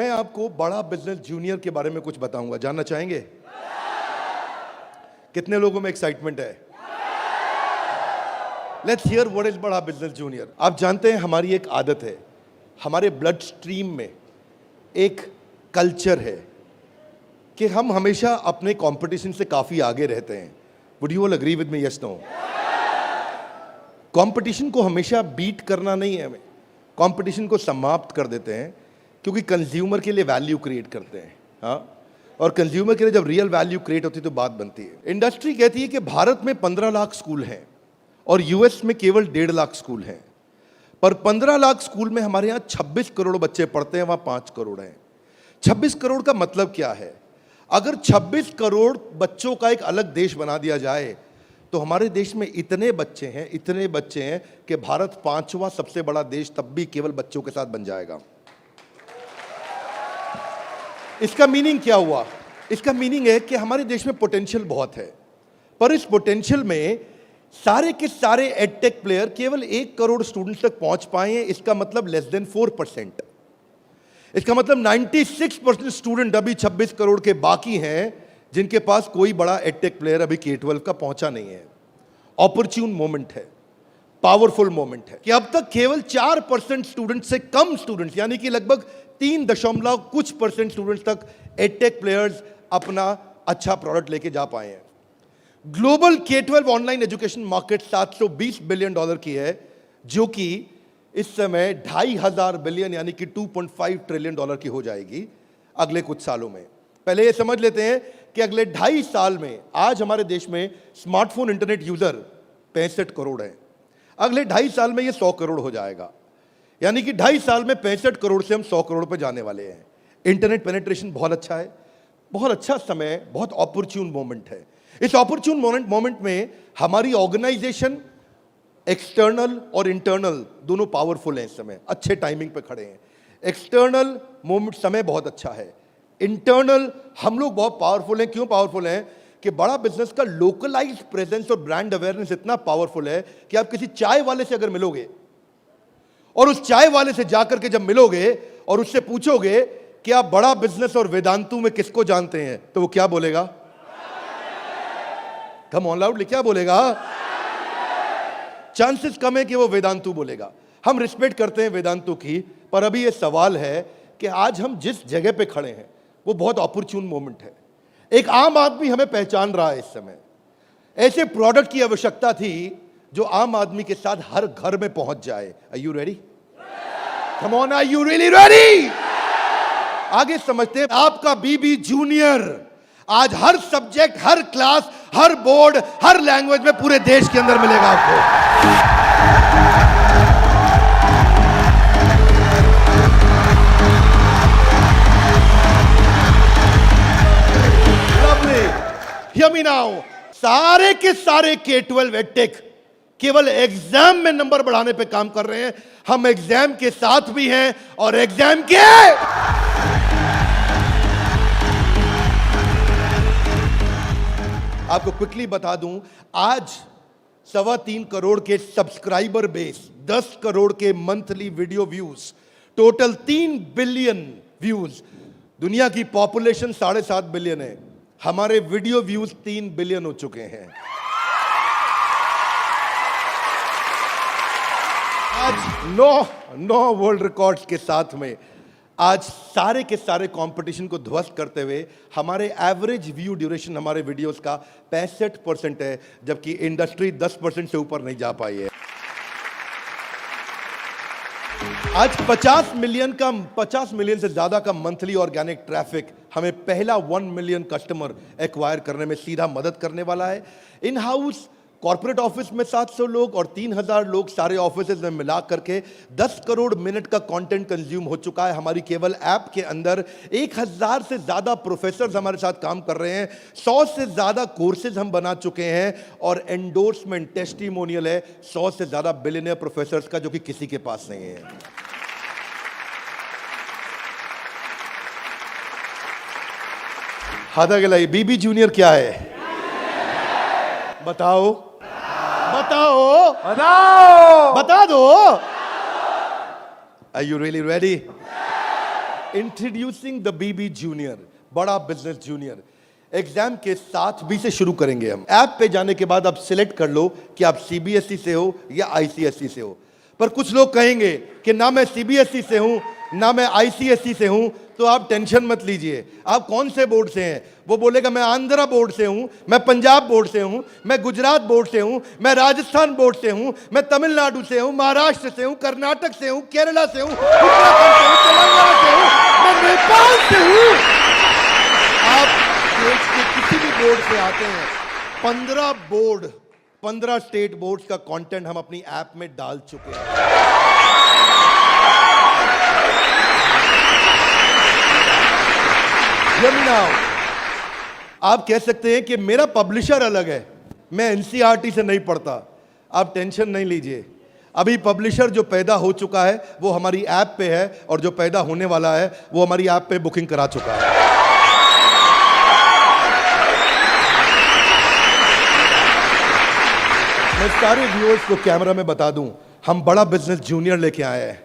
मैं आपको बड़ा बिजनेस जूनियर के बारे में कुछ बताऊंगा, जानना चाहेंगे? कितने लोगों में एक्साइटमेंट है? लेट्स हियर व्हाट इज बड़ा बिजनेस जूनियर। आप जानते हैं हमारी एक आदत है, हमारे ब्लड स्ट्रीम में एक कल्चर है कि हम हमेशा अपने कंपटीशन से काफी आगे रहते हैं। Would you all agree with me? Yes, no? Competition को हमेशा बीट करना नहीं है, हमें कंपटीशन को समाप्त कर देते हैं, क्योंकि कंज्यूमर के लिए वैल्यू क्रिएट करते हैं। हाँ, और कंज्यूमर के लिए जब रियल वैल्यू क्रिएट होती है तो बात बनती है। इंडस्ट्री कहती है कि भारत में 15 लाख स्कूल हैं और यूएस में केवल 1.5 लाख स्कूल हैं, पर 15 लाख स्कूल में हमारे यहाँ 26 करोड़ बच्चे पढ़ते हैं, वहां 5 करोड़ हैं। 26 करोड़ का मतलब क्या है? अगर 26 करोड़ बच्चों का एक अलग देश बना दिया जाए तो हमारे देश में इतने बच्चे हैं कि भारत 5वां सबसे बड़ा देश तब भी केवल बच्चों के साथ बन जाएगा। इसका मीनिंग क्या हुआ? इसका मीनिंग है कि हमारे देश में पोटेंशियल बहुत है, पर इस पोटेंशियल में सारे के सारे एडटेक प्लेयर केवल 1 करोड़ स्टूडेंट्स तक पहुंच पाए हैं। इसका मतलब लेस देन 4%। इसका मतलब 96% स्टूडेंट अभी 26 करोड़ के बाकी हैं, जिनके पास कोई बड़ा एडटेक प्लेयर अभी K-12 का पहुंचा नहीं है। ऑपर्च्यून मोमेंट है, पावरफुल मोमेंट है कि अब तक केवल 4% स्टूडेंट से कम स्टूडेंट्स, यानी कि लगभग 3% स्टूडेंट्स तक एडटेक प्लेयर्स अपना अच्छा प्रोडक्ट लेके जा पाए हैं। Global K-12 online education market $720 billion की है, जो कि इस समय 2,500 बिलियन यानी कि $2.5 ट्रिलियन की हो जाएगी अगले कुछ सालों में। पहले ये समझ लेते हैं कि अगले 2.5 साल में, आज हमारे देश में स्मार्टफोन इंटरनेट यूजर 65 करोड़ हैं, अगले 2.5 साल में ये 100 करोड़ हो जाएगा, यानी कि 2.5 साल में 65 करोड़ से हम 100 करोड़ पे जाने वाले हैं। इंटरनेट पेनिट्रेशन बहुत अच्छा है, बहुत अच्छा समय, बहुत अपॉर्चुन मोमेंट है। इस अपॉर्चुन मोमेंट में हमारी ऑर्गेनाइजेशन एक्सटर्नल और इंटरनल दोनों पावरफुल हैं, इस समय अच्छे टाइमिंग पे खड़े हैं। एक्सटर्नल मोमेंट समय बहुत अच्छा है, इंटरनल हम लोग बहुत पावरफुल हैं। क्यों पावरफुल हैं? कि बड़ा बिजनेस का लोकलाइज्ड प्रेजेंस और ब्रांड अवेयरनेस इतना पावरफुल है कि आप किसी चाय वाले से अगर मिलोगे और उस चाय वाले से जाकर के जब मिलोगे और उससे पूछोगे कि आप बड़ा बिजनेस और वेदांतु में किसको जानते हैं, तो वो क्या बोलेगा? कम ऑन लाउडली, क्या बोलेगा? चांसेस कम है कि वो वेदांतु बोलेगा। हम रिस्पेक्ट करते हैं वेदांतु की, पर अभी ये सवाल है कि आज हम जिस जगह पे खड़े हैं वो बहुत अपॉर्चुन मोमेंट है। एक आम आदमी हमें पहचान रहा है इस समय। ऐसे प्रोडक्ट की आवश्यकता थी जो आम आदमी के साथ हर घर में पहुंच जाए। Are you ready? Come on, are you really ready? आगे समझते हैं। आपका बीबी जूनियर आज हर सब्जेक्ट, हर क्लास, हर बोर्ड, हर लैंग्वेज में पूरे देश के अंदर मिलेगा आपको। Hear me now. सारे के सारे K-12 एडटेक केवल एग्जाम में नंबर बढ़ाने पे काम कर रहे हैं। हम एग्जाम के साथ भी हैं और एग्जाम के आपको क्विकली बता दूं, आज 3.25 करोड़ के सब्सक्राइबर बेस, 10 करोड़ के monthly video views, total 3 billion views. दुनिया की पॉपुलेशन 7.5 बिलियन है, हमारे वीडियो व्यूज 3 बिलियन हो चुके हैं। आज 9 वर्ल्ड रिकॉर्ड्स के साथ में आज सारे के सारे कंपटीशन को ध्वस्त करते हुए हमारे एवरेज व्यू ड्यूरेशन हमारे वीडियोस का 65% है, जबकि इंडस्ट्री 10% से ऊपर नहीं जा पाई है। आज 50 मिलियन से ज्यादा का मंथली ऑर्गेनिक ट्रैफिक हमें पहला 1 मिलियन कस्टमर एक्वायर करने में सीधा मदद करने वाला है। इन हाउस कॉर्पोरेट ऑफिस में 700 लोग और 3,000 लोग सारे ऑफिस में मिला करके 10 करोड़ मिनट का कंटेंट कंज्यूम हो चुका है। हमारी केवल ऐप के अंदर 1,000 से ज्यादा प्रोफेसर्स हमारे साथ काम कर रहे हैं, 100 से ज्यादा कोर्सेज हम बना चुके हैं और एंडोर्समेंट टेस्टिमोनियल है 100 से ज्यादा बिलियनियर प्रोफेसर्स का, जो कि किसी के पास नहीं है। हाथा गलाई बीबी जूनियर क्या है? बताओ बताओ बताओ, बता दो। Are you really ready? Introducing the BB junior, Bada business junior. Exam के साथ बी से शुरू करेंगे हम। ऐप पे जाने के बाद आप सिलेक्ट कर लो कि आप सीबीएसई से हो या आईसीएसई से हो। पर कुछ लोग कहेंगे कि ना मैं सीबीएसई से हूं ना मैं आईसीएसई से हूं, तो आप टेंशन मत लीजिए। आप कौन से बोर्ड से हैं? वो बोलेगा मैं आंध्रा बोर्ड से हूं, मैं पंजाब बोर्ड से हूं, मैं गुजरात बोर्ड से हूं, मैं राजस्थान बोर्ड से हूं, मैं तमिलनाडु से हूं, महाराष्ट्र से हूं, कर्नाटक से हूं, केरला से हूं, उत्तराखंड से हूं, तेलंगाना से हूं, मैं नेपाल से हूं। आप देश के किसी भी बोर्ड से आते हैं, 15 स्टेट बोर्ड्स का कंटेंट हम अपनी ऐप में डाल चुके हैं। आप कह सकते हैं कि मेरा पब्लिशर अलग है, मैं एनसीईआरटी से नहीं पढ़ता। आप टेंशन नहीं लीजिए, अभी पब्लिशर जो पैदा हो चुका है वो हमारी ऐप पे है, और जो पैदा होने वाला है वो हमारी ऐप पे बुकिंग करा चुका है। मैं सारे व्यूअर्स को कैमरा में बता दूं, हम बड़ा बिजनेस जूनियर लेके आए हैं,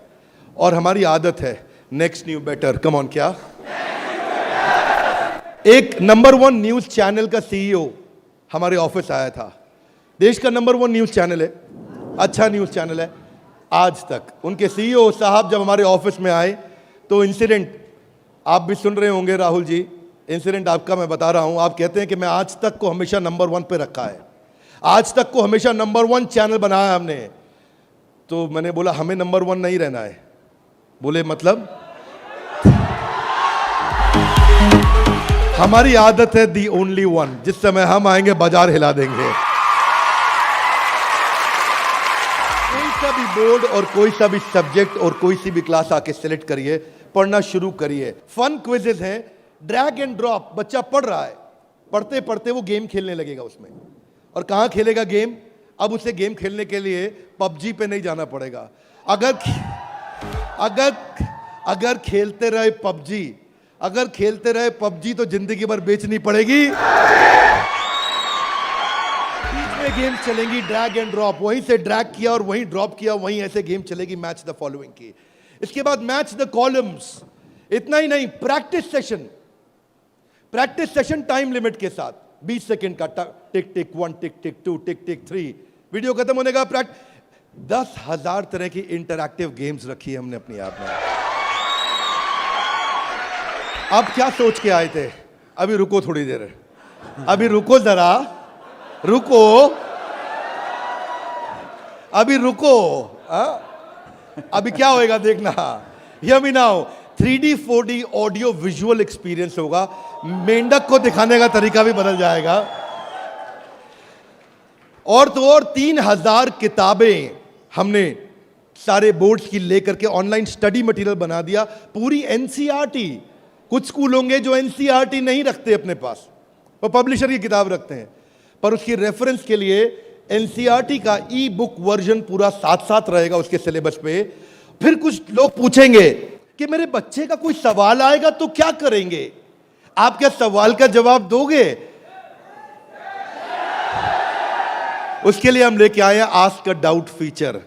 और हमारी आदत है next new better. Come on, क्या एक नंबर 1 न्यूज चैनल का सीईओ हमारे ऑफिस आया था। देश का नंबर 1 न्यूज चैनल है, अच्छा न्यूज चैनल है। आज तक उनके सीईओ साहब जब हमारे ऑफिस में आए तो इंसिडेंट आप भी सुन रहे होंगे राहुल जी, इंसिडेंट आपका मैं बता रहा हूं। आप कहते हैं कि मैं आज तक को हमेशा नंबर 1 पे रखा है, आज तक को हमेशा नंबर 1 चैनल बनाया हमने। तो मैंने बोला हमें नंबर 1 नहीं रहना है। बोले मतलब? हमारी आदत है दी ओनली वन, जिस समय हम आएंगे बाजार हिला देंगे। कोई सा भी बोर्ड और कोई सा भी सब्जेक्ट और कोई सी भी क्लास आके सिलेक्ट करिए, पढ़ना शुरू करिए। फन क्विजेस हैं, ड्रैग एंड ड्रॉप। बच्चा पढ़ रहा है, पढ़ते पढ़ते वो गेम खेलने लगेगा उसमें। और कहां खेलेगा गेम? अब उसे गेम खेलने के लिए पबजी पे नहीं जाना पड़ेगा। अगर खेलते रहे पबजी, अगर खेलते रहे पबजी तो जिंदगी भर बेचनी पड़ेगी। बीच में गेम चलेंगी ड्रैग एंड ड्रॉप, वहीं से ड्रैग किया और वहीं ड्रॉप किया, वहीं ऐसे गेम चलेगी मैच द फॉलोइंग की। इसके बाद मैच द कॉलम्स। इतना ही नहीं, प्रैक्टिस सेशन टाइम लिमिट के साथ 20 सेकंड का, टिक टिक 1, टिक टिक 2, टिक टिक 3, वीडियो खत्म होने का 10,000 तरह की इंटरैक्टिव गेम्स रखी है हमने अपनी ऐप में। आप क्या सोच के आए थे? अभी रुको थोड़ी देर, अभी रुको जरा, रुको, अभी रुको। अभी क्या होएगा देखना। Hear me now, 3D 4D audio visual experience होगा। मेंढक को दिखाने का तरीका भी बदल जाएगा। और तो और 3000 किताबें हमने सारे बोर्ड्स की लेकर के ऑनलाइन स्टडी मटेरियल बना दिया, पूरी एनसीईआरटी। कुछ स्कूल होंगे जो एनसीईआरटी नहीं रखते अपने पास, वो पब्लिशर की किताब रखते हैं, पर उसकी रेफरेंस के लिए एनसीईआरटी का ई बुक वर्जन पूरा साथ साथ रहेगा उसके सिलेबस पे। फिर कुछ लोग पूछेंगे कि मेरे बच्चे का कोई सवाल आएगा तो क्या करेंगे? आप क्या सवाल का जवाब दोगे? उसके लिए हम लेके आए हैं आस्क अ डाउट फीचर।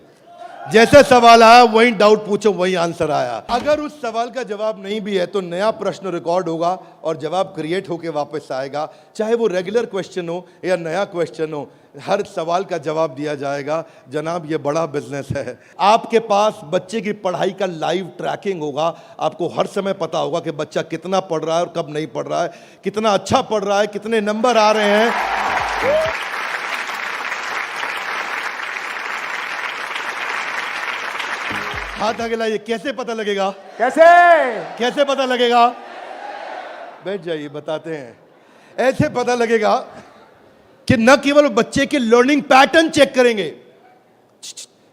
जैसे सवाल आया वही डाउट पूछो, वही आंसर आया। अगर उस सवाल का जवाब नहीं भी है तो नया प्रश्न रिकॉर्ड होगा और जवाब क्रिएट होके वापस आएगा। चाहे वो रेगुलर क्वेश्चन हो या नया क्वेश्चन हो, हर सवाल का जवाब दिया जाएगा। जनाब, ये बड़ा बिजनेस है। आपके पास बच्चे की पढ़ाई का लाइव ट्रैकिंग होगा। आपको हर समय पता होगा कि बच्चा कितना पढ़ रहा है और कब नहीं पढ़ रहा है, कितना अच्छा पढ़ रहा है, कितने नंबर आ रहे हैं। हाथ आगे लाइए। कैसे पता लगेगा? कैसे पता लगेगा? बैठ जाइए, बताते हैं। ऐसे पता लगेगा कि न केवल बच्चे के लर्निंग पैटर्न चेक करेंगे,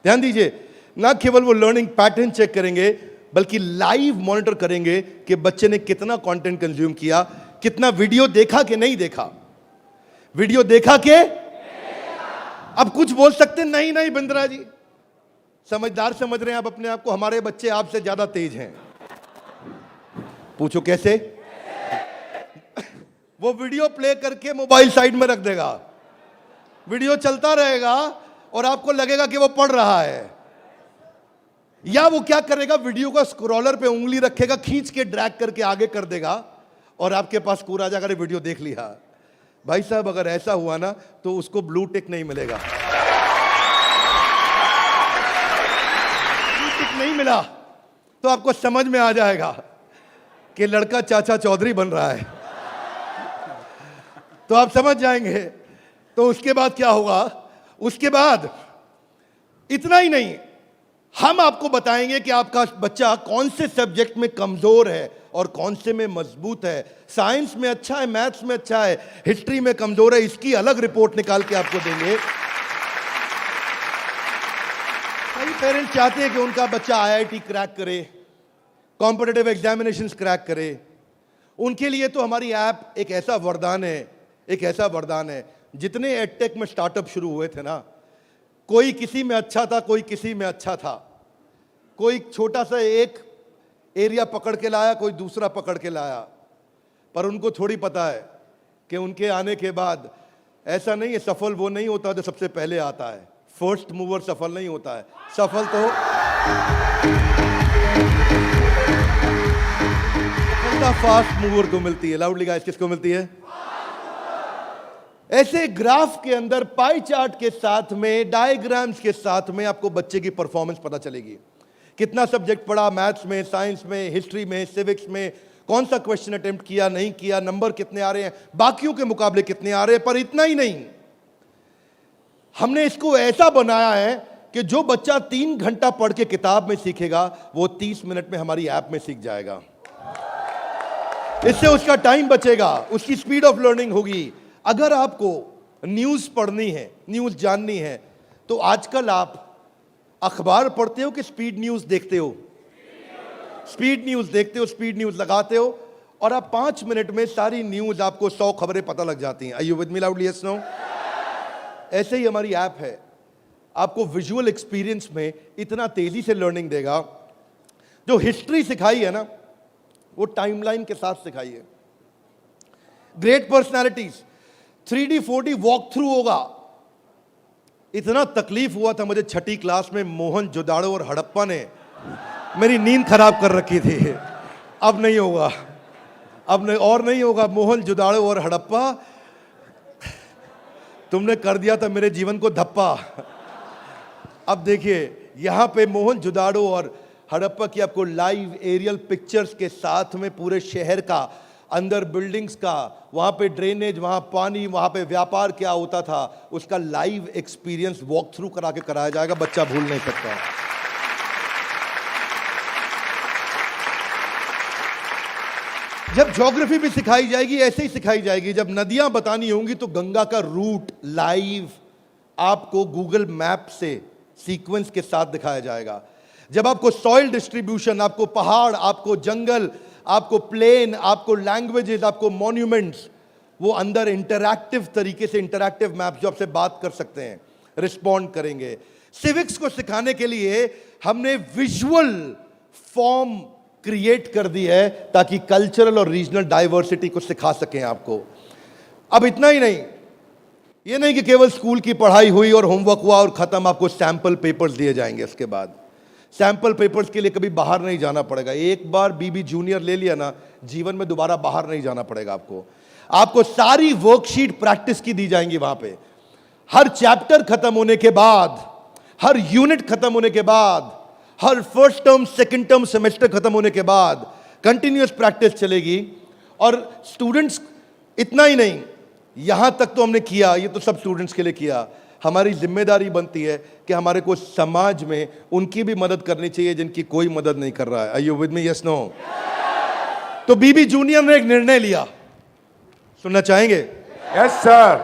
ध्यान दीजिए, न केवल वो लर्निंग पैटर्न चेक करेंगे बल्कि लाइव मॉनिटर करेंगे कि बच्चे ने कितना कंटेंट कंज्यूम किया, कितना वीडियो देखा कि नहीं देखा। वीडियो देखा के? अब कुछ बोल सकते नहीं, नहीं बिंद्रा जी, समझदार समझ रहे हैं आप अपने आप को, हमारे बच्चे आपसे ज्यादा तेज हैं। पूछो कैसे? वो वीडियो प्ले करके मोबाइल साइड में रख देगा, वीडियो चलता रहेगा और आपको लगेगा कि वो पढ़ रहा है। या वो क्या करेगा, वीडियो का स्क्रॉलर पे उंगली रखेगा, खींच के ड्रैग करके आगे कर देगा और आपके पास स्कोर आ जाएगा, वीडियो देख लिया। भाई साहब अगर ऐसा हुआ ना तो उसको ब्लू टिक नहीं मिलेगा। ब्लू टिक नहीं मिला तो आपको समझ में आ जाएगा कि लड़का चाचा चौधरी बन रहा है, तो आप समझ जाएंगे। तो उसके बाद क्या होगा, उसके बाद इतना ही नहीं, हम आपको बताएंगे कि आपका बच्चा कौन से सब्जेक्ट में कमजोर है और कौन से में मजबूत है। साइंस में अच्छा है, मैथ्स में अच्छा है, हिस्ट्री में कमजोर है, इसकी अलग रिपोर्ट निकाल के आपको देंगे। कई पेरेंट्स चाहते हैं कि उनका बच्चा आईआईटी क्रैक करे, कॉम्पिटिटिव एग्जामिनेशंस क्रैक करे। उनके लिए तो हमारी ऐप एक ऐसा वरदान है, एक ऐसा वरदान है। जितने एडटेक में स्टार्टअप शुरू हुए थे ना, कोई किसी में अच्छा था, कोई किसी में अच्छा था, कोई छोटा सा एक एरिया पकड़ के लाया, कोई दूसरा पकड़ के लाया, पर उनको थोड़ी पता है कि उनके आने के बाद ऐसा नहीं है, सफल वो नहीं होता जो सबसे पहले आता है। फर्स्ट मूवर सफल नहीं होता है, सफल तो फास्ट मूवर को मिलती है। लाउडली गाइस, किसको मिलती है? ऐसे ग्राफ के अंदर पाई चार्ट के साथ में, डायग्राम्स के साथ में आपको बच्चे की परफॉर्मेंस पता चलेगी। कितना सब्जेक्ट पढ़ा, मैथ्स में, साइंस में, हिस्ट्री में, सिविक्स में, कौन सा क्वेश्चन अटेम्प्ट किया, नहीं किया, नंबर कितने आ रहे हैं, बाकियों के मुकाबले कितने आ रहे हैं। पर इतना ही नहीं, हमने इसको ऐसा बनाया है कि जो बच्चा 3 घंटा पढ़ के किताब में सीखेगा, वो 30 मिनट में हमारी ऐप में सीख जाएगा। इससे उसका टाइम बचेगा, उसकी स्पीड ऑफ लर्निंग होगी। अगर आपको न्यूज़ पढ़नी है, न्यूज़ जाननी है, तो आजकल आप अखबार पढ़ते हो कि स्पीड न्यूज़ देखते हो? स्पीड न्यूज़ देखते हो, स्पीड न्यूज़ लगाते हो और आप 5 मिनट में सारी न्यूज़, आपको 100 खबरें पता लग जाती हैं। Are you with me loudly? Yes, no? ऐसे ही हमारी ऐप है, आपको विजुअल एक्सपीरियंस में इतना तेजी से लर्निंग देगा। जो हिस्ट्री सिखाई है ना, वो टाइमलाइन के साथ सिखाई है। Great personalities 3D 4D walk through होगा। इतना तकलीफ हुआ था मुझे 6ठी क्लास में, मोहन जोदाड़ो और हड़प्पा ने मेरी नींद खराब कर रखी थी। अब नहीं होगा, अब नहीं, और नहीं होगा। मोहन जोदाड़ो और हड़प्पा, तुमने कर दिया था मेरे जीवन को धप्पा। अब देखिए, यहां पे मोहन जोदाड़ो और हड़प्पा की आपको लाइव एरियल पिक्चर्स के साथ में पूरे शहर का, अंदर बिल्डिंग्स का, वहां पे ड्रेनेज, वहां पानी, वहां पे व्यापार क्या होता था, उसका लाइव एक्सपीरियंस वॉक थ्रू करा के कराया जाएगा। बच्चा भूल नहीं सकता। जब ज्योग्राफी भी सिखाई जाएगी, ऐसे ही सिखाई जाएगी। जब नदियां बतानी होंगी तो गंगा का रूट लाइव आपको गूगल मैप से सीक्वेंस के साथ दिखाया जाएगा। जब आपको सॉइल डिस्ट्रीब्यूशन, आपको पहाड़, आपको जंगल, आपको प्लेन, आपको लैंग्वेजेस, आपको मॉन्यूमेंट्स, वो अंदर इंटरैक्टिव तरीके से, इंटरैक्टिव मैप जो आपसे बात कर सकते हैं, रिस्पॉन्ड करेंगे। सिविक्स को सिखाने के लिए हमने विजुअल फॉर्म क्रिएट कर दी है ताकि कल्चरल और रीजनल डाइवर्सिटी को सिखा सकें आपको। अब इतना ही नहीं, ये नहीं कि केवल स्कूल की पढ़ाई हुई और होमवर्क हुआ और खत्म। आपको सैंपल पेपर्स दिए जाएंगे। इसके बाद सैंपल पेपर्स के लिए कभी बाहर नहीं जाना पड़ेगा। एक बार बीबी जूनियर ले लिया ना, जीवन में दोबारा बाहर नहीं जाना पड़ेगा आपको सारी वर्कशीट प्रैक्टिस की दी जाएंगी वहां पे। हर चैप्टर खत्म होने के बाद, हर यूनिट खत्म होने के बाद, हर first term, second term, semester खत्म होने के बाद कंटिन्यूअस प्रैक्टिस चलेगी। और स्टूडेंट्स, इतना ही नहीं, यहां तक तो हमने किया, ये तो सब स्टूडेंट्स के लिए किया। हमारी जिम्मेदारी बनती है कि हमारे को समाज में उनकी भी मदद करनी चाहिए जिनकी कोई मदद नहीं कर रहा है। Are you with me? Yes, no? तो बीबी जूनियर ने एक निर्णय लिया, सुनना चाहेंगे? Yes sir.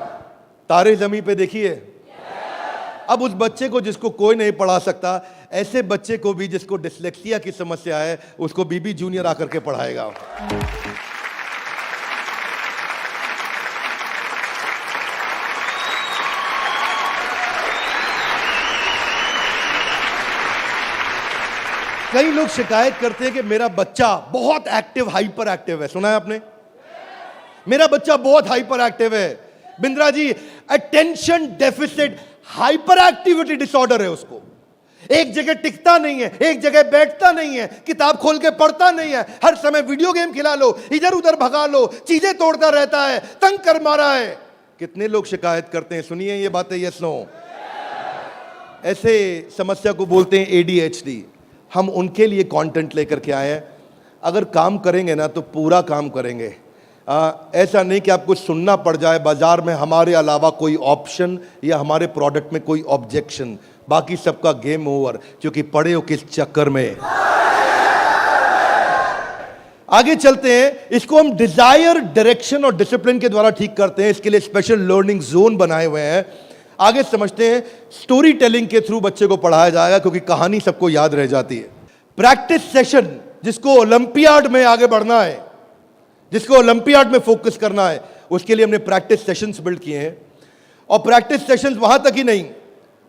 तारे जमीन पे देखिए। अब उस बच्चे को जिसको कोई नहीं पढ़ा सकता, ऐसे बच्चे को भी जिसको डिसलेक्सिया की समस्या है, उसको बीबी जूनियर आकर के पढ़ाएगा। कई लोग शिकायत करते हैं कि मेरा बच्चा बहुत एक्टिव, हाइपर एक्टिव है। सुना है आपने? मेरा बच्चा बहुत हाइपर एक्टिव है। Bindra ji, attention deficit hyper activity disorder है उसको। एक जगह टिकता नहीं है, एक जगह बैठता नहीं है, किताब खोल के पढ़ता नहीं है, हर समय वीडियो गेम खिला लो, इधर उधर भगा लो, चीजें तोड़ता रहता है, तंग कर मारा है। कितने लोग शिकायत करते हैं, सुनिए ये बातें, यस नो। ऐसे समस्या को बोलते हैं ADHD। हम उनके लिए कंटेंट लेकर के आए हैं। अगर काम करेंगे ना तो पूरा काम करेंगे। ऐसा नहीं कि आपको सुनना पड़ जाए बाजार में हमारे अलावा कोई ऑप्शन या हमारे प्रोडक्ट में कोई ऑब्जेक्शन, बाकी सबका गेम ओवर, क्योंकि पड़े हो किस चक्कर में। आगे चलते हैं। इसको हम डिजायर, डायरेक्शन और डिसिप्लिन के द्वारा ठीक करते हैं। इसके लिए स्पेशल लर्निंग जोन बनाए हुए हैं। आगे समझते हैं। स्टोरी टेलिंग के थ्रू बच्चे को पढ़ाया जाएगा, क्योंकि कहानी सबको याद रह जाती है। प्रैक्टिस सेशन, जिसको ओलंपियाड में आगे बढ़ना है, जिसको ओलंपियाड में फोकस करना है, उसके लिए हमने प्रैक्टिस सेशंस बिल्ड किए हैं। और प्रैक्टिस सेशंस वहां तक ही नहीं,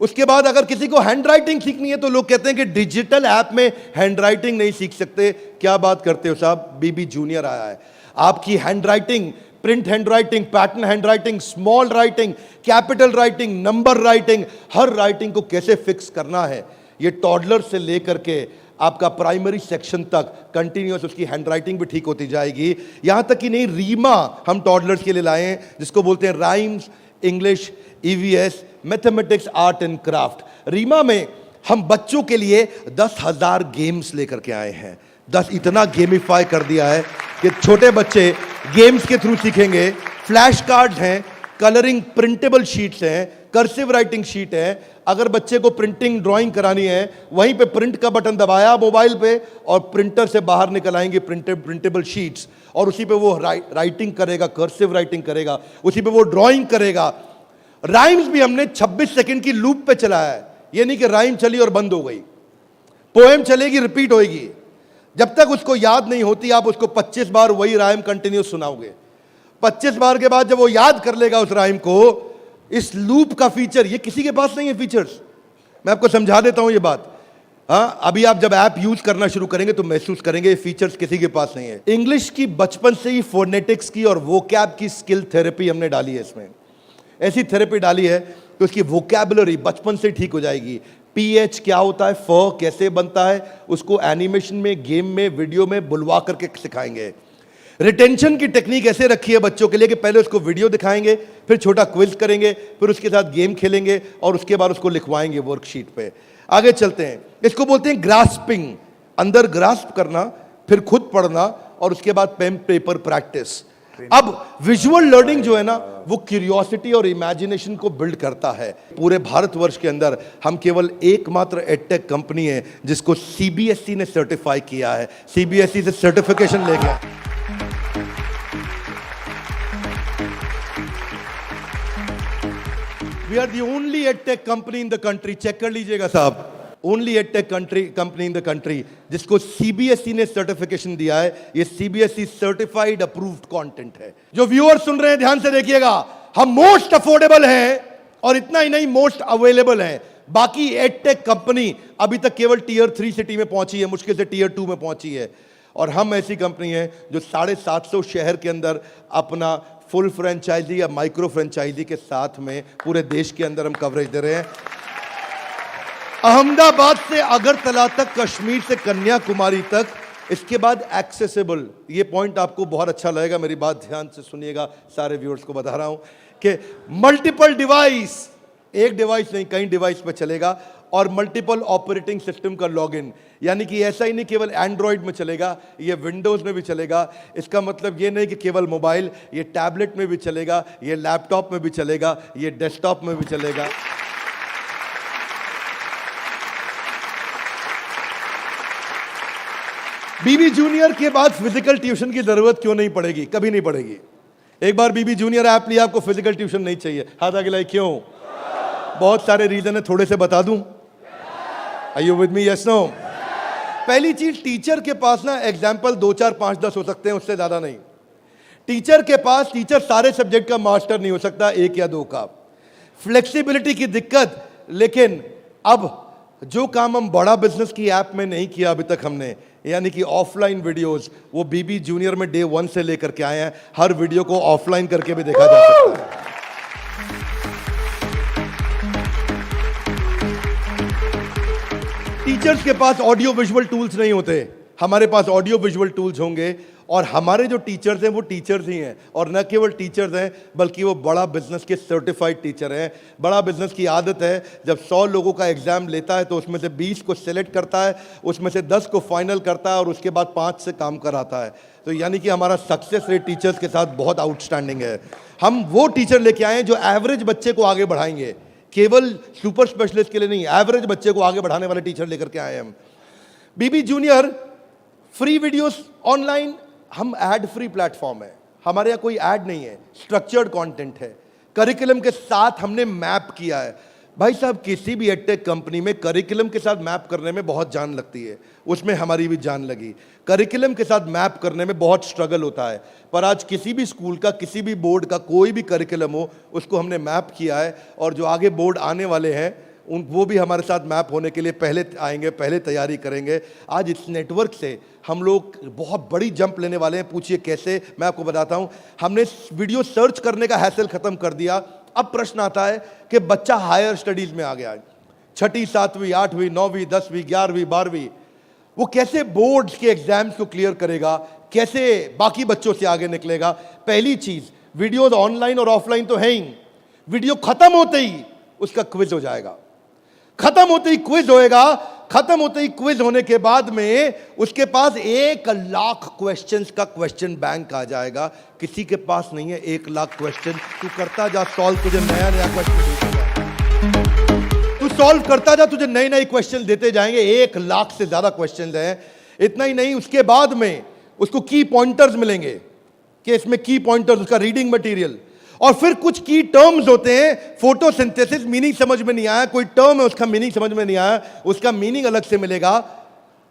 उसके बाद अगर किसी को हैंड राइटिंग सीखनी है तो लोग कहते हैं कि डिजिटल ऐप में हैंड राइटिंग नहीं सीख सकते। क्या बात करते हो साहब, BB जूनियर आया है। आपकी hand writing, print hand writing, pattern hand writing, small writing, capital writing, number writing, हर राइटिंग को कैसे फिक्स करना है, ये टॉडलर से लेकर के आपका प्राइमरी सेक्शन तक कंटिन्यूअस उसकी हैंडराइटिंग भी ठीक होती जाएगी। यहां तक कि नहीं, रीमा हम टॉडलर्स के लिए लाए हैं, जिसको बोलते हैं rhymes, English, EVS, mathematics, art and craft. रीमा में हम बच्चों के लिए 10,000 गेम्स लेकर के आए हैं। 10 इतना गेमिफाई कर दिया है कि छोटे बच्चे गेम्स के थ्रू सीखेंगे। फ्लैश कार्ड्स हैं, कलरिंग प्रिंटेबल शीट्स हैं, कर्सिव राइटिंग शीट है। अगर बच्चे को प्रिंटिंग ड्राइंग करानी है, वहीं पे प्रिंट का बटन दबाया मोबाइल पे और प्रिंटर से बाहर निकल आएंगे प्रिंटेबल शीट्स, और उसी पे वो राइटिंग करेगा, कर्सिव राइटिंग करेगा, उसी पे वो ड्राइंग करेगा। राइम्स भी हमने 26 सेकंड की लूप पे चलाया है। ये नहीं कि राइम चली और बंद हो गई। पोएम चलेगी, रिपीट होएगी। जब तक उसको याद नहीं होती, आप उसको 25 बार वही राइम कंटिन्यूस सुनाओगे। 25 बार के बाद जब वो याद कर लेगा उस राइम को, इस लूप का फीचर, ये किसी के पास नहीं है फीचर्स। मैं आपको समझा देता हूं ये बात। अभी आप जब ऐप यूज करना शुरू करेंगे तो महसूस करेंगे ये फीचर्स किसी के पास नहीं है। इंग्लिश की बचपन से ही फोनेटिक्स की और वोकैब की स्किल थेरेपी हमने डाली है इसमें। ऐसी थेरेपी डाली है कि उसकी वोकैबुलरी बचपन से ठीक हो जाएगी। PH क्या होता है, फ कैसे बनता है, उसको एनिमेशन में, गेम में, वीडियो में बुलवा करके सिखाएंगे। रिटेंशन की टेक्निक ऐसे रखी है बच्चों के लिए कि पहले उसको वीडियो दिखाएंगे, फिर छोटा क्विज करेंगे, फिर उसके साथ गेम खेलेंगे और उसके बाद उसको लिखवाएंगे वर्कशीट पे। आगे चलते हैं। इसको बोलते हैं ग्रास्पिंग, अंदर ग्रास्प करना, फिर खुद पढ़ना और उसके बाद पेन पेपर प्रैक्टिस। अब विजुअल लर्निंग जो है ना, वो क्यूरियोसिटी और इमेजिनेशन को बिल्ड करता है। पूरे भारतवर्ष के अंदर हम केवल एकमात्र एडटेक कंपनी है जिसको CBSE ने सर्टिफाई किया है। CBSE से सर्टिफिकेशन ले गया। We are the only edtech company in the country, check कर लीजिएगा साहब, only edtech company in the country जिसको CBSE ने सर्टिफिकेशन दिया है। ये CBSE सर्टिफाइड अप्रूव्ड कंटेंट है। जो व्यूअर सुन रहे हैं ध्यान से देखिएगा, हम मोस्ट अफोर्डेबल हैं और इतना ही नहीं, मोस्ट अवेलेबल हैं। बाकी एडटेक कंपनी अभी तक केवल Tier 3 सिटी में पहुंची है, मुश्किल से Tier 2 में पहुंची है। और हम ऐसी कंपनी है जो 750 शहर के अंदर अपना फुल फ्रेंचाइजी या माइक्रो फ्रेंचाइजी के साथ में पूरे देश के अंदर हम कवरेज दे रहे हैं। अहमदाबाद से अगरतला तक, कश्मीर से कन्याकुमारी तक, इसके बाद एक्सेसिबल। ये पॉइंट आपको बहुत अच्छा लगेगा, मेरी बात ध्यान से सुनिएगा, सारे व्यूअर्स को बता रहा हूं कि मल्टीपल डिवाइस, एक डिवाइस नहीं कई डिवाइस पे चलेगा, और मल्टीपल ऑपरेटिंग सिस्टम का लॉगिन। यानी कि ऐसा ही नहीं केवल एंड्रॉइड में चलेगा, ये विंडोज में भी चलेगा। इसका मतलब ये नहीं कि केवल मोबाइल, ये टैबलेट में भी चलेगा, ये लैपटॉप में भी चलेगा, ये डेस्कटॉप में भी चलेगा। BB जूनियर के बाद फिजिकल ट्यूशन की जरूरत क्यों नहीं पड़ेगी? कभी नहीं पड़ेगी। एक बार BB जूनियर ऐप लिया, आपको फिजिकल ट्यूशन नहीं चाहिए। हाथ आगे लाइए, क्यों? बहुत सारे रीजन है, थोड़े से बता दूं। Are you with me? Yes, no? पहली चीज, टीचर के पास ना एग्जाम्पल 2, 4, 5, 10 हो सकते हैं, उससे ज्यादा नहीं। टीचर के पास, टीचर सारे सब्जेक्ट का मास्टर नहीं हो सकता, 1 या 2 का। फ्लेक्सिबिलिटी की दिक्कत। लेकिन अब जो काम हम बड़ा बिजनेस की ऐप में नहीं किया अभी तक हमने, यानी कि ऑफलाइन वीडियोस, वो BB जूनियर में डे 1 से लेकर के आए हैं। हर वीडियो को ऑफलाइन करके भी देखा जा सकता है। टीचर्स के पास ऑडियो विजुअल टूल्स नहीं होते, हमारे पास ऑडियो विजुअल टूल्स होंगे। और हमारे जो टीचर्स हैं वो टीचर्स ही हैं, और न केवल टीचर्स हैं बल्कि वो बड़ा बिजनेस के सर्टिफाइड टीचर हैं। बड़ा बिजनेस की आदत है, जब 100 लोगों का एग्जाम लेता है तो उसमें से 20 को सेलेक्ट करता है, उसमें से 10 को फाइनल करता है और उसके बाद 5 से काम कराता है। तो यानी कि हमारा सक्सेस रेट टीचर्स के साथ बहुत आउटस्टैंडिंग है। हम वो टीचर लेके आए हैं जो एवरेज बच्चे को आगे बढ़ाएंगे, केवल सुपर स्पेशलिस्ट के लिए नहीं, एवरेज बच्चे को आगे बढ़ाने वाले टीचर लेकर के आए हैं हम। बीबी जूनियर फ्री वीडियोस ऑनलाइन, हम एड फ्री प्लेटफॉर्म है, हमारे यहाँ कोई ऐड नहीं है, स्ट्रक्चर्ड कंटेंट है, करिकुलम के साथ हमने मैप किया है। भाई साहब, किसी भी एडटेक कंपनी में करिकुलम के साथ मैप करने में बहुत जान लगती है, उसमें हमारी भी जान लगी। करिकुलम के साथ मैप करने में बहुत स्ट्रगल होता है, पर आज किसी भी स्कूल का, किसी भी बोर्ड का कोई भी करिकुलम हो, उसको हमने मैप किया है। और जो आगे बोर्ड आने वाले हैं वो भी हमारे साथ मैप होने के लिए पहले आएंगे, पहले तैयारी करेंगे। आज इस नेटवर्क से हम लोग बहुत बड़ी जंप लेने वाले हैं। पूछिए कैसे, मैं आपको बताता हूं। हमने वीडियो सर्च करने का हैसल खत्म कर दिया। अब प्रश्न आता है कि बच्चा हायर स्टडीज में आ गया है, 6ठी 7वीं 8वीं 9वीं 10वीं 11वीं 12वीं, वो कैसे बोर्ड्स के एग्जाम्स को क्लियर करेगा, कैसे बाकी बच्चों से आगे निकलेगा। पहली चीज, वीडियोज ऑनलाइन और ऑफलाइन तो है ही, वीडियो खत्म होते ही उसका क्विज हो जाएगा, खत्म होते ही क्विज होएगा। खत्म होते ही क्विज होने के बाद में उसके पास 1 लाख क्वेश्चंस का क्वेश्चन बैंक आ जाएगा। किसी के पास नहीं है 1 लाख क्वेश्चन। तू करता जा सॉल्व, तुझे नया नया क्वेश्चन, तू सॉल्व करता जा, तुझे नए नए क्वेश्चन देते जाएंगे। 1 लाख से ज्यादा क्वेश्चन हैं। इतना ही नहीं, उसके बाद में उसको की पॉइंटर्स मिलेंगे कि इसमें की पॉइंटर्स, उसका रीडिंग मटेरियल, और फिर कुछ की टर्म्स होते हैं। फोटोसिंथेसिस मीनिंग समझ में नहीं आया, कोई टर्म है उसका मीनिंग समझ में नहीं आया, उसका मीनिंग अलग से मिलेगा।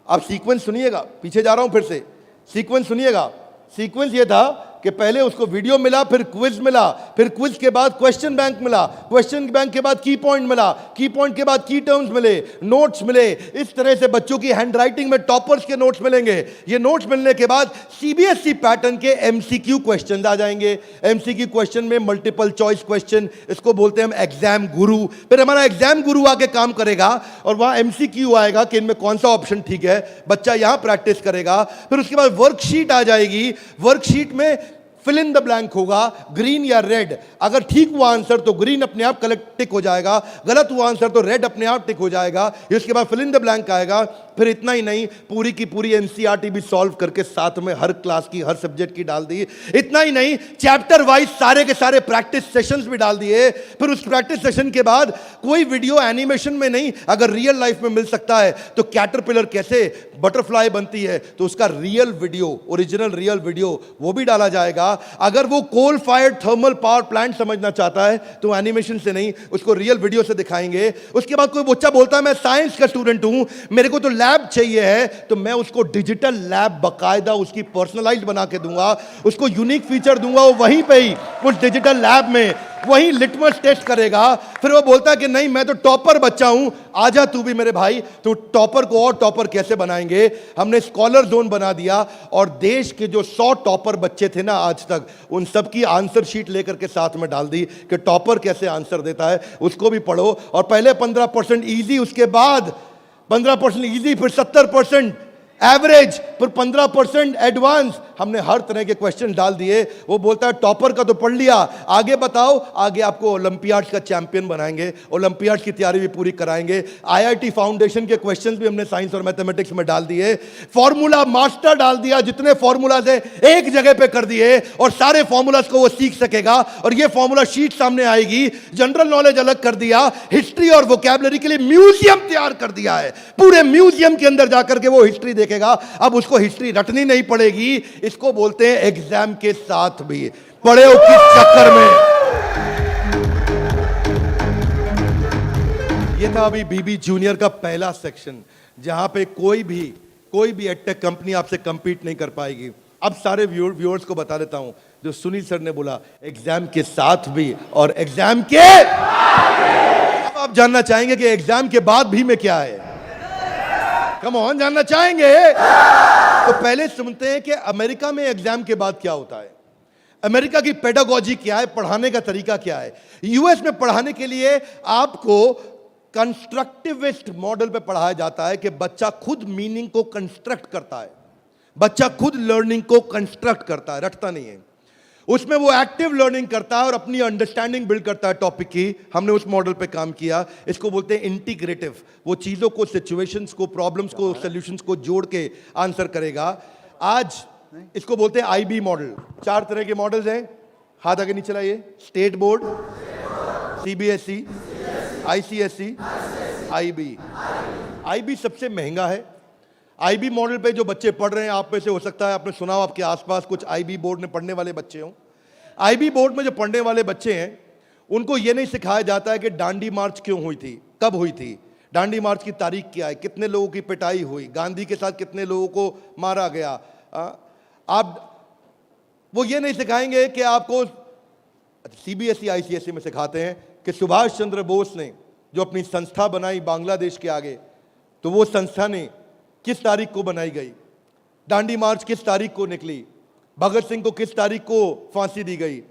आप सीक्वेंस सुनिएगा, पीछे जा रहा हूं फिर से, सीक्वेंस सुनिएगा। सीक्वेंस ये था कि पहले उसको वीडियो मिला, फिर क्विज मिला, फिर क्विज के बाद क्वेश्चन बैंक मिला, क्वेश्चन बैंक के बाद की पॉइंट मिला, की पॉइंट के बाद की टर्म्स मिले, नोट्स मिले। इस तरह से बच्चों की हैंडराइटिंग में टॉपर्स के नोट्स मिलेंगे। ये नोट्स मिलने के बाद सीबीएसई पैटर्न के एमसीक्यू क्वेश्चन आ जाएंगे। एमसीक्यू क्वेश्चन में मल्टीपल चॉइस क्वेश्चन, इसको बोलते हैं हम एग्जाम गुरु। फिर हमारा एग्जाम गुरु आके काम करेगा और वहां एमसीक्यू आएगा कि इनमें कौन सा ऑप्शन ठीक है, बच्चा यहां प्रैक्टिस करेगा। फिर उसके बाद वर्कशीट आ जाएगी, वर्कशीट में फिल इन द ब्लैंक होगा, ग्रीन या रेड। अगर ठीक हुआ आंसर तो ग्रीन अपने आप कलेक्ट टिक हो जाएगा, गलत हुआ आंसर तो रेड अपने आप टिक हो जाएगा। इसके बाद फिल इन द ब्लैंक आएगा। फिर इतना ही नहीं, पूरी की पूरी एनसीईआरटी भी सॉल्व करके साथ में हर क्लास की, हर सब्जेक्ट की डाल दी। इतना ही नहीं, चैप्टर वाइज सारे के सारे प्रैक्टिस सेशंस भी डाल दिए। फिर उस प्रैक्टिस सेशन के बाद कोई वीडियो एनिमेशन में नहीं, अगर रियल लाइफ में मिल सकता है तो कैटरपिलर कैसे बटरफ्लाई बनती है तो उसका real video, original real video वो भी डाला जाएगा। अगर वो coal fired thermal power plant समझना चाहता है तो एनिमेशन से नहीं, उसको रियल वीडियो से दिखाएंगे। उसके बाद कोई बच्चा बोलता है मैं साइंस का स्टूडेंट हूं, मेरे को तो लैब चाहिए है, तो मैं उसको डिजिटल लैब बकायदा उसकी पर्सनलाइज्ड बना के दूंगा, उसको यूनिक फीचर दूंगा। वो वहीं पे ही उस डिजिटल लैब में वही लिटमस टेस्ट करेगा। फिर वो बोलता है कि नहीं मैं तो टॉपर बच्चा हूं, आजा तू भी मेरे भाई। तो टॉपर को और टॉपर कैसे बनाएंगे, हमने स्कॉलर जोन बना दिया और देश के जो 100 टॉपर बच्चे थे ना आज तक, उन सब की आंसर शीट लेकर के साथ में डाल दी कि टॉपर कैसे आंसर देता है, उसको भी पढ़ो। और पहले 15% इजी, उसके बाद 15% इजी, फिर 70% एवरेज, फिर 15% एडवांस। हमने हर तरह के क्वेश्चन डाल दिए। वो बोलता है टॉपर का तो पढ़ लिया, आगे बताओ। आगे आपको ओलंपियाड्स का चैंपियन बनाएंगे, ओलंपियाड्स की तैयारी भी पूरी कराएंगे। आईआईटी फाउंडेशन के क्वेश्चंस भी हमने साइंस और मैथमेटिक्स में डाल दिए। फॉर्मूला मास्टर डाल दिया, जितने फॉर्मूलाज है एक जगह पे कर दिए और सारे फॉर्मूलाज को वो सीख सकेगा। और ये फॉर्मूला शीट सामने आएगी। जनरल नॉलेज अलग कर दिया, हिस्ट्री और वोकैबुलरी के लिए म्यूजियम तैयार कर दिया है। पूरे म्यूजियम के अंदर जाकर के वो हिस्ट्री देखेगा। अब उसको हिस्ट्री रटनी नहीं पड़ेगी। इसको बोलते हैं एग्जाम के साथ भी पढ़े हो किस चक्कर में। ये था अभी बीबी जूनियर का पहला सेक्शन, जहां पे कोई भी एडटेक कंपनी आपसे कंपीट नहीं कर पाएगी। अब सारे व्यूअर्स को बता देता हूं, जो सुनील सर ने बोला एग्जाम के साथ भी और एग्जाम के, अब आप जानना चाहेंगे कि एग्जाम के बाद भी में क्या है। कम ऑन, जानना चाहेंगे तो पहले सुनते हैं कि अमेरिका में एग्जाम के बाद क्या होता है, अमेरिका की पेडागोजी क्या है, पढ़ाने का तरीका क्या है। यूएस में पढ़ाने के लिए आपको कंस्ट्रक्टिविस्ट मॉडल पे पढ़ाया जाता है कि बच्चा खुद मीनिंग को कंस्ट्रक्ट करता है, बच्चा खुद लर्निंग को कंस्ट्रक्ट करता है, रटता नहीं है। उसमें वो एक्टिव लर्निंग करता है और अपनी अंडरस्टैंडिंग बिल्ड करता है टॉपिक की। हमने उस मॉडल पे काम किया। इसको बोलते हैं इंटीग्रेटिव। वो चीजों को, सिचुएशंस को, प्रॉब्लम्स को, सॉल्यूशंस को जोड़ के आंसर करेगा। आज इसको बोलते हैं आईबी मॉडल। 4 तरह के मॉडल्स हैं, हाथ आगे नीचे लाइए। State board, CBSE, ICSE, IB. IB सबसे महंगा है। आईबी मॉडल पे जो बच्चे पढ़ रहे हैं, आप में से हो सकता है आपने सुना हो, आपके आसपास कुछ आईबी बोर्ड में पढ़ने वाले बच्चे हों। आईबी बोर्ड में जो पढ़ने वाले बच्चे हैं, उनको ये नहीं सिखाया जाता है कि डांडी मार्च क्यों हुई थी, कब हुई थी, डांडी मार्च की तारीख क्या है, कितने लोगों की पिटाई हुई, गांधी के साथ कितने लोगों को मारा गया। वो ये नहीं सिखाएंगे कि आपको, सीबीएसई आईसीएसई में सिखाते हैं कि सुभाष चंद्र बोस ने जो अपनी संस्था बनाई बांग्लादेश के आगे, तो वो संस्था ने किस तारीख को बनाई गई, डांडी मार्च किस तारीख को निकली, भगत सिंह को किस तारीख को फांसी दी गई।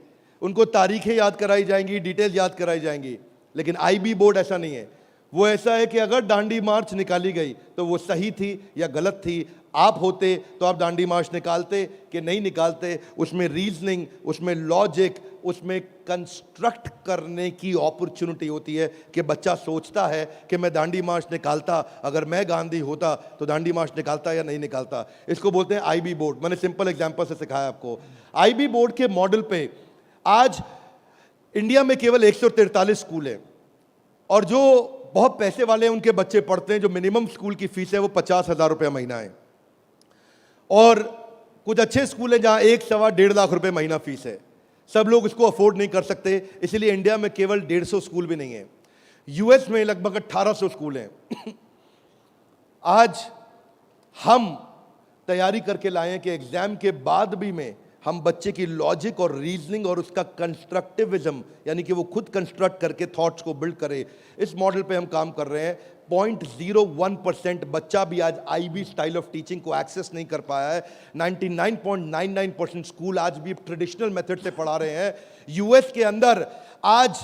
उनको तारीखें याद कराई जाएंगी, डिटेल याद कराई जाएंगी। लेकिन आईबी बोर्ड ऐसा नहीं है। वो ऐसा है कि अगर डांडी मार्च निकाली गई तो वो सही थी या गलत थी। आप होते तो आप डांडी मार्च निकालते कि नहीं निकालते। उसमें रीजनिंग, उसमें लॉजिक, उसमें कंस्ट्रक्ट करने की अपॉर्चुनिटी होती है कि बच्चा सोचता है कि मैं डांडी मार्च निकालता, अगर मैं गांधी होता तो डांडी मार्च निकालता या नहीं निकालता। इसको बोलते हैं आईबी बोर्ड। मैंने सिंपल एग्जांपल से सिखाया आपको। आईबी बोर्ड के मॉडल पे आज इंडिया में केवल 143 स्कूल हैं, और जो बहुत पैसे वाले हैं उनके बच्चे पढ़ते हैं। जो मिनिमम स्कूल की फीस है वो 50,000 रुपये महीना है, और कुछ अच्छे स्कूल हैं जहां 1-1.25 लाख रुपए महीना फीस है। सब लोग इसको अफोर्ड नहीं कर सकते, इसलिए इंडिया में केवल 150 स्कूल भी नहीं है। यूएस में लगभग 1800 स्कूल हैं। आज हम तैयारी करके लाए हैं कि एग्जाम के बाद भी में हम बच्चे की लॉजिक और रीजनिंग और उसका कंस्ट्रक्टिविज्म, यानी कि वो खुद कंस्ट्रक्ट करके थॉट्स को बिल्ड करे, इस मॉडल पे हम काम कर रहे हैं। 0.01% बच्चा भी आज आईबी स्टाइल ऑफ टीचिंग को एक्सेस नहीं कर पाया है। 99.99% स्कूल आज भी ट्रेडिशनल मेथड से पढ़ा रहे हैं। यूएस के अंदर आज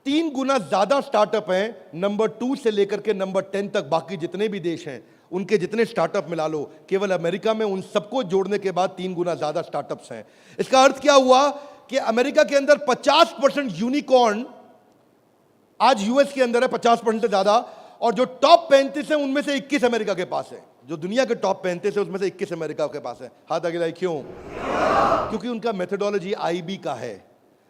3 गुना ज्यादा स्टार्टअप हैं, नंबर 2 से लेकर के नंबर 10 तक। बाकी जितने भी देश हैं उनके जितने स्टार्टअप मिला लो, केवल अमेरिका में उन सबको जोड़ने के बाद 3 गुना ज्यादा स्टार्टअप्स हैं। इसका अर्थ क्या हुआ कि अमेरिका के अंदर 50% यूनिकॉर्न आज यूएस के अंदर है, 50% से ज्यादा। और जो टॉप 35 है उनमें से 21 अमेरिका के पास है। जो दुनिया के टॉप 35 है उसमें से 21 अमेरिका के पास है। हाथ आगे लाइए। क्यों? क्योंकि उनका मेथोडोलॉजी आईबी का है।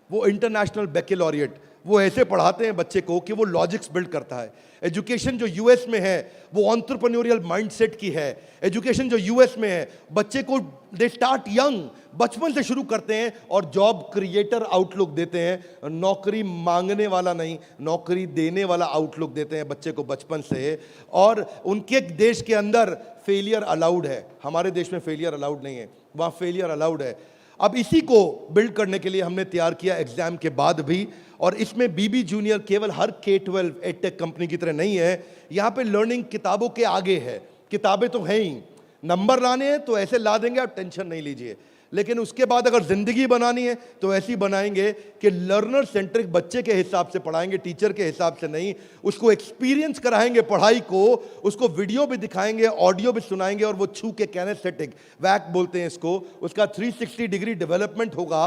वो इंटरनेशनल बैकलॉरिएट, वो ऐसे पढ़ाते हैं बच्चे को कि वो लॉजिक्स बिल्ड करता है। एजुकेशन जो यूएस में है वो एंटरप्रेन्योरियल माइंडसेट की है। एजुकेशन जो यूएस में है, बच्चे को दे स्टार्ट यंग, बचपन से शुरू करते हैं और जॉब क्रिएटर आउटलुक देते हैं। नौकरी मांगने वाला नहीं, नौकरी देने वाला आउटलुक देते हैं बच्चे को बचपन से। और उनके देश के अंदर फेलियर अलाउड है, हमारे देश में फेलियर अलाउड नहीं है, वहाँ फेलियर अलाउड है। अब इसी को बिल्ड करने के लिए हमने तैयार किया एग्जाम के बाद भी। और इसमें बीबी जूनियर केवल हर K-12 एडटेक कंपनी की तरह नहीं है। यहाँ पे लर्निंग किताबों के आगे है। किताबें तो हैं ही, नंबर लाने हैं तो ऐसे ला देंगे, आप टेंशन नहीं लीजिए। लेकिन उसके बाद अगर जिंदगी बनानी है तो ऐसी बनाएंगे कि लर्नर सेंट्रिक बच्चे के हिसाब से पढ़ाएंगे, टीचर के हिसाब से नहीं। उसको एक्सपीरियंस कराएंगे पढ़ाई को, उसको वीडियो भी दिखाएंगे, ऑडियो भी सुनाएंगे, और वो छू के कैनेस्थेटिक, वैक बोलते हैं इसको, उसका 360 डिग्री डेवलपमेंट होगा।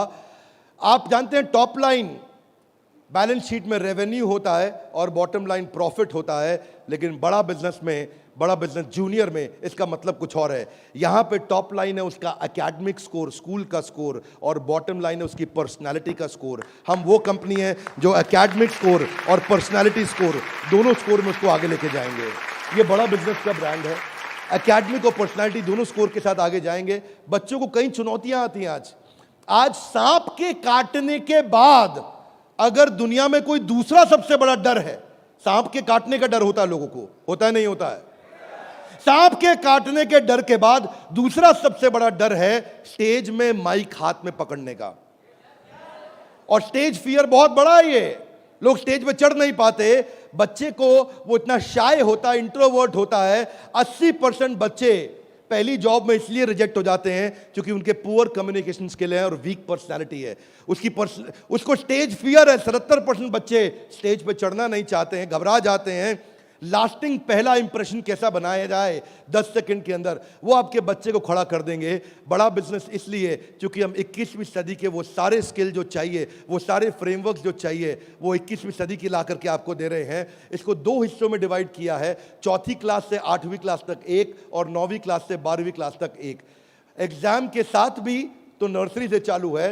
आप जानते हैं टॉप लाइन बैलेंस शीट में रेवेन्यू होता है और बॉटम लाइन प्रॉफिट होता है, लेकिन बड़ा बिजनेस जूनियर में इसका मतलब कुछ और है। यहां पे टॉप लाइन है उसका एकेडमिक स्कोर, स्कूल का स्कोर, और बॉटम लाइन है उसकी पर्सनालिटी का स्कोर। हम वो कंपनी है जो एकेडमिक स्कोर और पर्सनालिटी स्कोर, दोनों स्कोर में उसको आगे लेके जाएंगे। ये बड़ा बिजनेस का ब्रांड है। एकेडमिक और पर्सनालिटी दोनों स्कोर के साथ आगे जाएंगे। बच्चों को कई चुनौतियां आती हैं। आज सांप के काटने के बाद अगर दुनिया में कोई दूसरा सबसे बड़ा डर है, सांप के काटने का डर होता है लोगों को, होता है नहीं होता है? सांप के काटने के डर के बाद दूसरा सबसे बड़ा डर है स्टेज में माइक हाथ में पकड़ने का। और स्टेज फियर बहुत बड़ा है। ये लोग स्टेज पे चढ़ नहीं पाते। बच्चे को वो इतना शाय होता है, इंट्रोवर्ट होता है। 80% बच्चे पहली जॉब में इसलिए रिजेक्ट हो जाते हैं क्योंकि उनके पुअर कम्युनिकेशन स्किल है और वीक पर्सनालिटी है। उसको स्टेज फियर है। 77% बच्चे स्टेज पे चढ़ना नहीं चाहते हैं, घबरा जाते हैं। लास्टिंग पहला इंप्रेशन कैसा बनाया जाए 10 सेकंड के अंदर, वो आपके बच्चे को खड़ा कर देंगे। बड़ा बिजनेस इसलिए क्योंकि हम 21वीं सदी के वो सारे स्किल जो चाहिए, वो सारे फ्रेमवर्क जो चाहिए, वो 21वीं सदी की ला करके आपको दे रहे हैं। इसको 2 हिस्सों में डिवाइड किया है, 4वीं क्लास से 8वीं क्लास तक एक और 9वीं क्लास से 12वीं क्लास तक एक। एग्जाम के साथ भी तो नर्सरी से चालू है,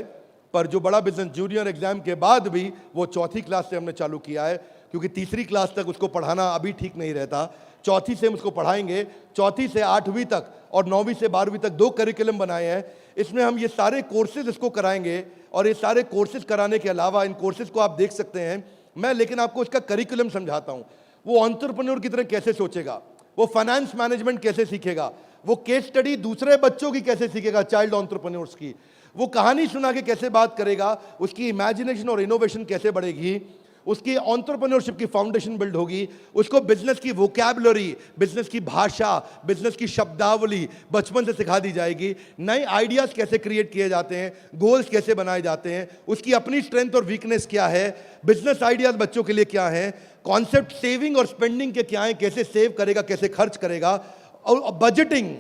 पर जो बड़ा बिजनेस जूनियर एग्जाम के बाद भी वो 4वीं क्लास से हमने चालू किया है, क्योंकि 3री क्लास तक उसको पढ़ाना अभी ठीक नहीं रहता। 4वीं से हम उसको पढ़ाएंगे, 4वीं से 8वीं तक और 9वीं से 12वीं तक 2 करिकुलम बनाए हैं। इसमें हम ये सारे कोर्सेज इसको कराएंगे और ये सारे कोर्सेज कराने के अलावा इन कोर्सेज को आप देख सकते हैं मैं, लेकिन आपको इसका करिकुलम समझाता हूँ। वो एंटरप्रेन्योर की तरह कैसे सोचेगा, वो फाइनेंस मैनेजमेंट कैसे सीखेगा, वो केस स्टडी दूसरे बच्चों की कैसे सीखेगा, चाइल्ड एंटरप्रेन्योर्स की, वो कहानी सुना के कैसे बात करेगा, उसकी इमेजिनेशन और इनोवेशन कैसे बढ़ेगी, उसकी एंटरप्रेन्योरशिप की फाउंडेशन बिल्ड होगी, उसको बिजनेस की वोकैबुलरी, बिजनेस की भाषा, बिजनेस की शब्दावली बचपन से सिखा दी जाएगी। नए आइडियाज कैसे क्रिएट किए जाते हैं, गोल्स कैसे बनाए जाते हैं, उसकी अपनी स्ट्रेंथ और वीकनेस क्या है, बिजनेस आइडियाज बच्चों के लिए क्या है, कॉन्सेप्ट सेविंग और स्पेंडिंग के क्या है, कैसे सेव करेगा, कैसे खर्च करेगा, और budgeting,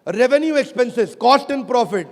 revenue expenses, cost and profit,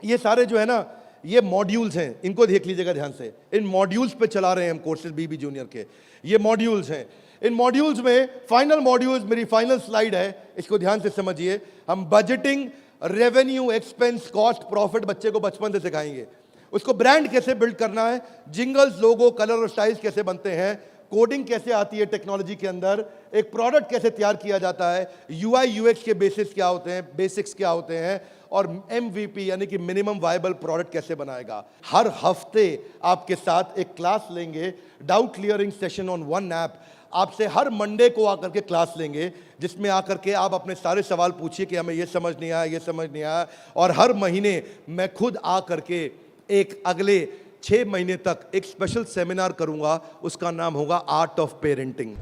ये सारे जो है ना ये मॉड्यूल्स हैं, इनको देख लीजिएगा ध्यान से। इन मॉड्यूल्स पे चला रहे हैं हम कोर्सेज बीबी जूनियर के, ये मॉड्यूल्स हैं। इन मॉड्यूल्स में फाइनल मॉड्यूल्स, मेरी फाइनल स्लाइड है, इसको ध्यान से समझिए। हम budgeting, revenue, expense, cost, profit बच्चे को बचपन से सिखाएंगे। उसको ब्रांड कैसे बिल्ड करना है, जिंगल्स, लोगो, कलर और स्टाइल्स कैसे बनते हैं, कोडिंग कैसे आती है टेक्नोलॉजी के अंदर, एक प्रोडक्ट कैसे तैयार किया जाता है, यूआई यूएक्स के बेसिस क्या होते हैं, बेसिक्स क्या होते हैं, और एमवीपी यानी कि मिनिमम वायबल प्रोडक्ट कैसे बनाएगा। हर हफ्ते आपके साथ एक क्लास लेंगे, doubt clearing session on one app. आपसे हर मंडे को आकर के क्लास लेंगे, जिसमें आकर के आप अपने सारे सवाल पूछिए कि हमें ये समझ नहीं आया, ये समझ नहीं आया। और हर महीने मैं खुद आकर के एक अगले 6 महीने तक एक स्पेशल सेमिनार करूंगा, उसका नाम होगा आर्ट ऑफ पेरेंटिंग।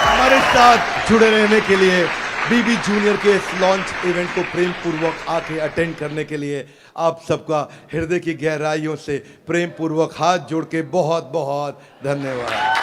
हमारे साथ जुड़े रहने के लिए, बीबी जूनियर के इस लॉन्च इवेंट को प्रेम पूर्वक आके अटेंड करने के लिए आप सबका हृदय की गहराइयों से प्रेम पूर्वक हाथ जोड़ के बहुत बहुत धन्यवाद।